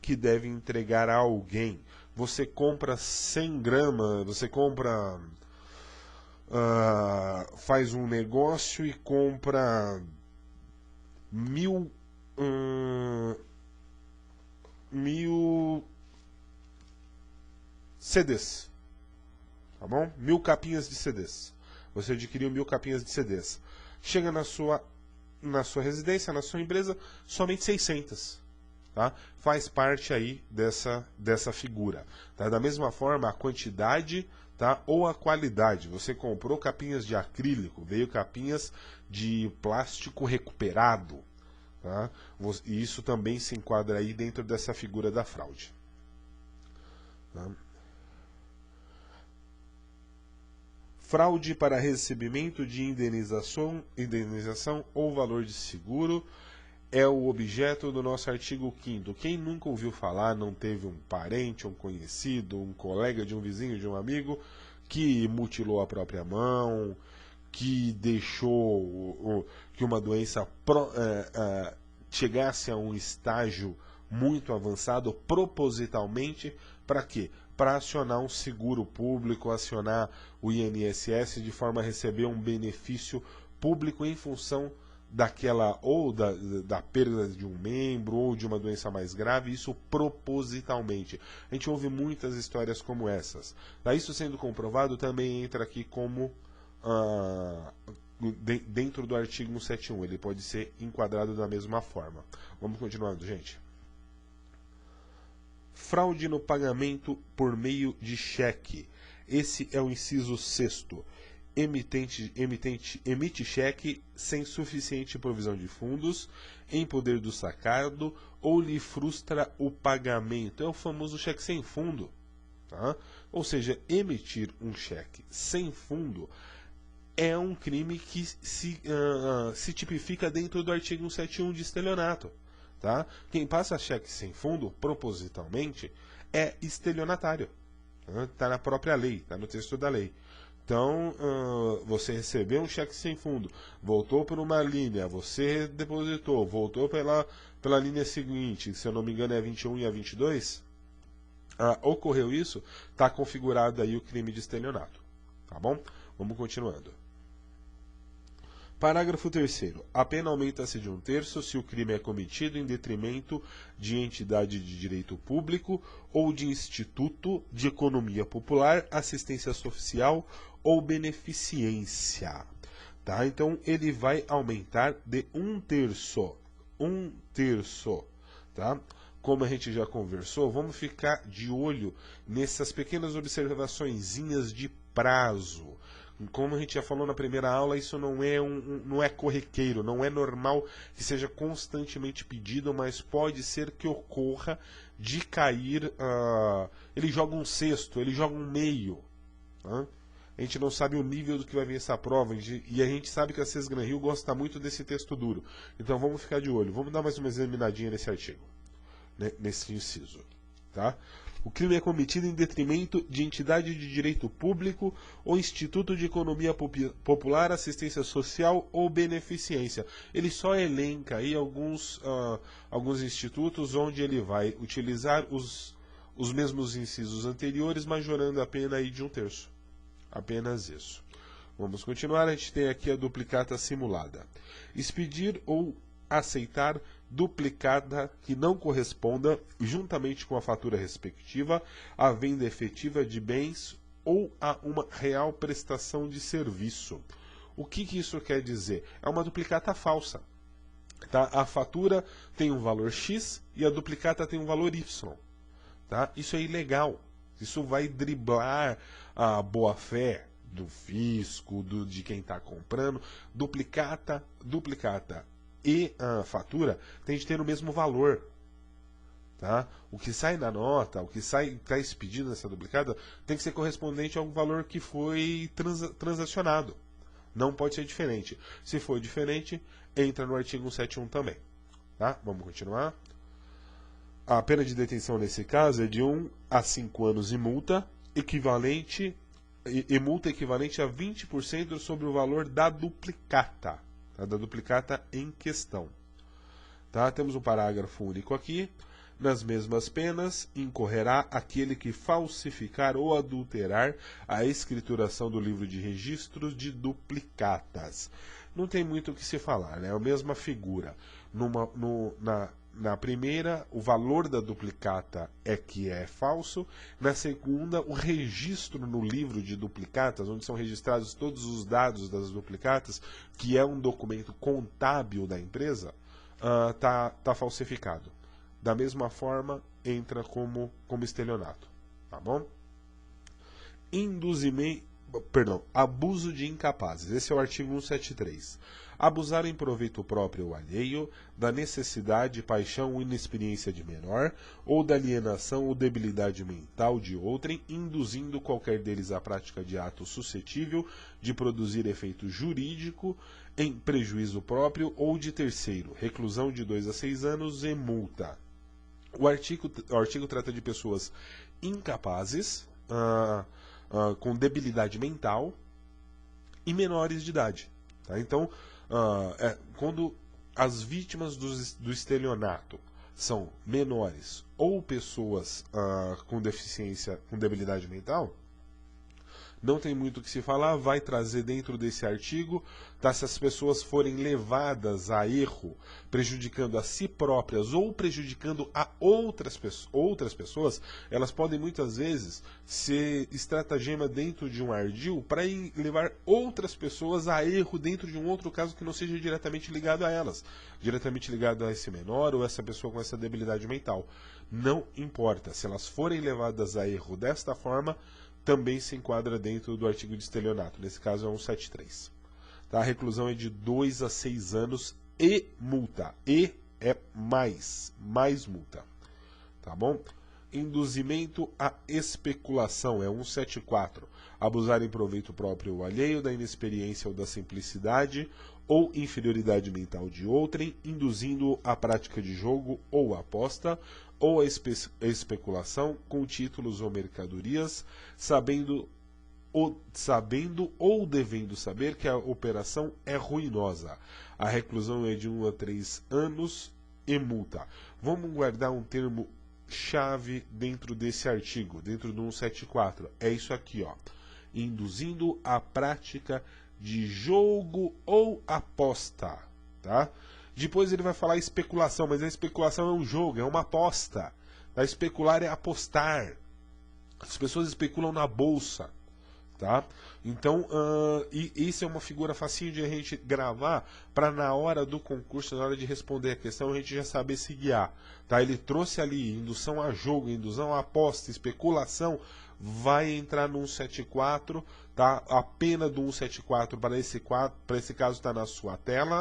que deve entregar a alguém. Você compra 100 gramas, você compra... faz um negócio e compra 1000 CDs, tá bom? 1000 capinhas de CDs. Você adquiriu 1000 capinhas de CDs. Chega na sua residência, na sua empresa, somente 600. Tá? Faz parte aí dessa figura. Tá? Da mesma forma, a quantidade, tá? Ou a qualidade. Você comprou capinhas de acrílico, veio capinhas de plástico recuperado. Tá? E isso também se enquadra aí dentro dessa figura da fraude. Tá? Fraude para recebimento de indenização ou valor de seguro é o objeto do nosso artigo 5º. Quem nunca ouviu falar, não teve um parente, um conhecido, um colega de um vizinho, de um amigo, que mutilou a própria mão, que deixou que uma doença chegasse a um estágio muito avançado propositalmente, para quê? Para acionar um seguro público, acionar o INSS de forma a receber um benefício público em função daquela, ou da perda de um membro, ou de uma doença mais grave, isso propositalmente. A gente ouve muitas histórias como essas. Isso sendo comprovado, também entra aqui como dentro do artigo 171, ele pode ser enquadrado da mesma forma. Vamos continuando, gente. Fraude no pagamento por meio de cheque. Esse é o inciso 6º. Emite cheque sem suficiente provisão de fundos, em poder do sacado, ou lhe frustra o pagamento. É o famoso cheque sem fundo. Tá? Ou seja, emitir um cheque sem fundo é um crime que se tipifica dentro do artigo 171 de estelionato. Tá? Quem passa cheque sem fundo, propositalmente, é estelionatário. Está na própria lei, está no texto da lei. Então, você recebeu um cheque sem fundo, voltou por uma linha, você depositou, voltou pela linha seguinte, se eu não me engano é a 21 e a 22, ocorreu isso, está configurado aí o crime de estelionato. Tá bom? Vamos continuando. Parágrafo 3º. A pena aumenta-se de 1/3 se o crime é cometido em detrimento de entidade de direito público ou de instituto de economia popular, assistência social ou beneficência. Tá? Então, ele vai aumentar de 1/3. 1/3. Tá? Como a gente já conversou, vamos ficar de olho nessas pequenas observaçõezinhas de prazo. Como a gente já falou na primeira aula, isso não é corriqueiro, não é normal que seja constantemente pedido, mas pode ser que ocorra de cair, ele joga um sexto, ele joga um meio. Tá? A gente não sabe o nível do que vai vir essa prova, e a gente sabe que a Sesgran Rio gosta muito desse texto duro. Então vamos ficar de olho, vamos dar mais uma examinadinha nesse artigo, né, nesse inciso. Tá? O crime é cometido em detrimento de entidade de direito público ou instituto de economia popular, assistência social ou beneficência. Ele só elenca aí alguns institutos onde ele vai utilizar os mesmos incisos anteriores, majorando a pena aí de 1/3. Apenas isso. Vamos continuar, a gente tem aqui a duplicata simulada. Expedir ou aceitar duplicata que não corresponda, juntamente com a fatura respectiva, à venda efetiva de bens ou a uma real prestação de serviço. O que isso quer dizer? É uma duplicata falsa. Tá? A fatura tem um valor X e a duplicata tem um valor Y. Tá? Isso é ilegal. Isso vai driblar a boa-fé do fisco, de quem está comprando. Duplicata e a fatura tem de ter o mesmo valor. Tá? O que sai na nota, o que está expedido nessa duplicata, tem que ser correspondente ao valor que foi transacionado. Não pode ser diferente. Se for diferente, entra no artigo 171 também. Tá? Vamos continuar. A pena de detenção nesse caso é de 1 a 5 anos e multa equivalente a 20% sobre o valor da duplicata. Da duplicata em questão. Tá? Temos um parágrafo único aqui. Nas mesmas penas, incorrerá aquele que falsificar ou adulterar a escrituração do livro de registros de duplicatas. Não tem muito o que se falar, né? É a mesma figura. Na primeira, o valor da duplicata é que é falso. Na segunda, o registro no livro de duplicatas, onde são registrados todos os dados das duplicatas, que é um documento contábil da empresa, tá falsificado. Da mesma forma, entra como estelionato. Tá bom? Abuso de incapazes. Esse é o artigo 173. Abusar em proveito próprio ou alheio, da necessidade, paixão ou inexperiência de menor, ou da alienação ou debilidade mental de outrem, induzindo qualquer deles à prática de ato suscetível de produzir efeito jurídico em prejuízo próprio ou de terceiro, reclusão de 2 a 6 anos e multa. O artigo trata de pessoas incapazes, com debilidade mental e menores de idade. Tá? Então, quando as vítimas do estelionato são menores ou pessoas com deficiência, com debilidade mental, não tem muito o que se falar, vai trazer dentro desse artigo, tá? Se as pessoas forem levadas a erro, prejudicando a si próprias ou prejudicando a outras pessoas, elas podem muitas vezes ser estratagema dentro de um ardil para levar outras pessoas a erro dentro de um outro caso que não seja diretamente ligado a elas, diretamente ligado a esse menor ou essa pessoa com essa debilidade mental. Não importa, se elas forem levadas a erro desta forma, também se enquadra dentro do artigo de estelionato. Nesse caso é 173. Tá? A reclusão é de 2 a 6 anos e multa. E é mais multa. Tá bom? Induzimento à especulação é 174. Abusar em proveito próprio ou alheio da inexperiência ou da simplicidade ou inferioridade mental de outrem, induzindo à prática de jogo ou aposta, ou a especulação com títulos ou mercadorias, sabendo ou devendo saber que a operação é ruinosa. A reclusão é de 1 a 3 anos e multa. Vamos guardar um termo chave dentro desse artigo, dentro do 174. É isso aqui, ó. Induzindo a prática de jogo ou aposta, tá? Depois ele vai falar especulação, mas a especulação é um jogo, é uma aposta. Tá? Especular é apostar. As pessoas especulam na bolsa, tá? Então, isso é uma figura facinho de a gente gravar para na hora do concurso, na hora de responder a questão, a gente já saber se guiar, tá? Ele trouxe ali indução a jogo, indução a aposta, especulação, vai entrar no 174, tá? A pena do 174 para esse caso está na sua tela.